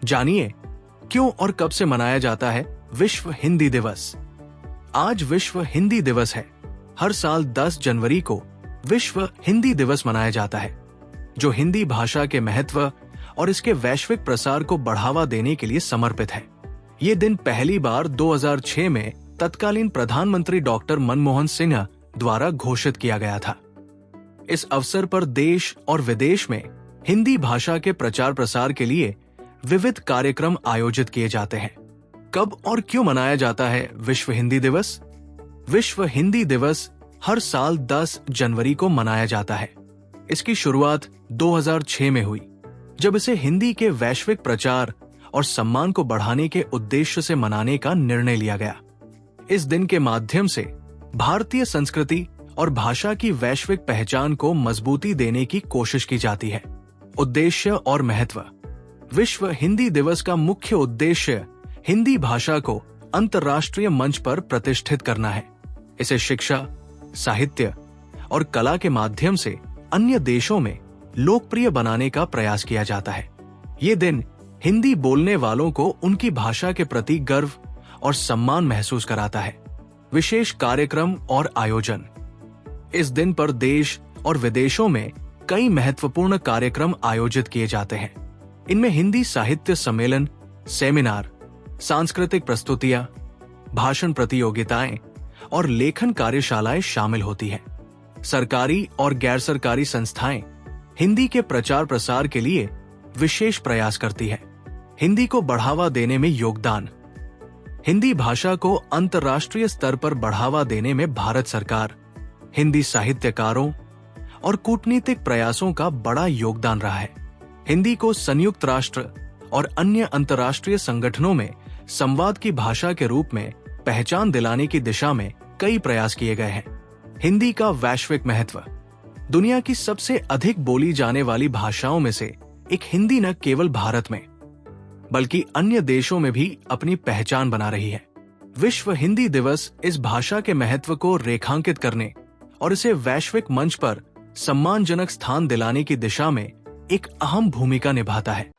जानिए क्यों और कब से मनाया जाता है विश्व हिंदी दिवस। आज विश्व हिंदी दिवस है। हर साल 10 जनवरी को विश्व हिंदी दिवस मनाया जाता है, जो हिंदी भाषा के महत्व और इसके वैश्विक प्रसार को बढ़ावा देने के लिए समर्पित है। ये दिन पहली बार 2006 में तत्कालीन प्रधानमंत्री डॉक्टर मनमोहन सिंह द्वारा घोषित किया गया था। इस अवसर पर देश और विदेश में हिंदी भाषा के प्रचार प्रसार के लिए विविध कार्यक्रम आयोजित किए जाते हैं। कब और क्यों मनाया जाता है विश्व हिंदी दिवस? विश्व हिंदी दिवस हर साल 10 जनवरी को मनाया जाता है। इसकी शुरुआत 2006 में हुई, जब इसे हिंदी के वैश्विक प्रचार और सम्मान को बढ़ाने के उद्देश्य से मनाने का निर्णय लिया गया। इस दिन के माध्यम से भारतीय संस्कृति और भाषा की वैश्विक पहचान को मजबूती देने की कोशिश की जाती है। उद्देश्य और महत्व। विश्व हिंदी दिवस का मुख्य उद्देश्य हिंदी भाषा को अंतर्राष्ट्रीय मंच पर प्रतिष्ठित करना है। इसे शिक्षा, साहित्य और कला के माध्यम से अन्य देशों में लोकप्रिय बनाने का प्रयास किया जाता है। ये दिन हिंदी बोलने वालों को उनकी भाषा के प्रति गर्व और सम्मान महसूस कराता है। विशेष कार्यक्रम और आयोजन। इस दिन पर देश और विदेशों में कई महत्वपूर्ण कार्यक्रम आयोजित किए जाते हैं। इनमें हिंदी साहित्य सम्मेलन, सेमिनार, सांस्कृतिक प्रस्तुतियां, भाषण प्रतियोगिताएं और लेखन कार्यशालाएं शामिल होती हैं। सरकारी और गैर सरकारी संस्थाएं हिंदी के प्रचार प्रसार के लिए विशेष प्रयास करती हैं। हिंदी को बढ़ावा देने में योगदान। हिंदी भाषा को अंतर्राष्ट्रीय स्तर पर बढ़ावा देने में भारत सरकार, हिंदी साहित्यकारों और कूटनीतिक प्रयासों का बड़ा योगदान रहा है। हिंदी को संयुक्त राष्ट्र और अन्य अंतर्राष्ट्रीय संगठनों में संवाद की भाषा के रूप में पहचान दिलाने की दिशा में कई प्रयास किए गए हैं। हिंदी का वैश्विक महत्व। दुनिया की सबसे अधिक बोली जाने वाली भाषाओं में से एक हिंदी न केवल भारत में बल्कि अन्य देशों में भी अपनी पहचान बना रही है। विश्व हिंदी दिवस इस भाषा के महत्व को रेखांकित करने और इसे वैश्विक मंच पर सम्मानजनक स्थान दिलाने की दिशा में एक अहम भूमिका निभाता है।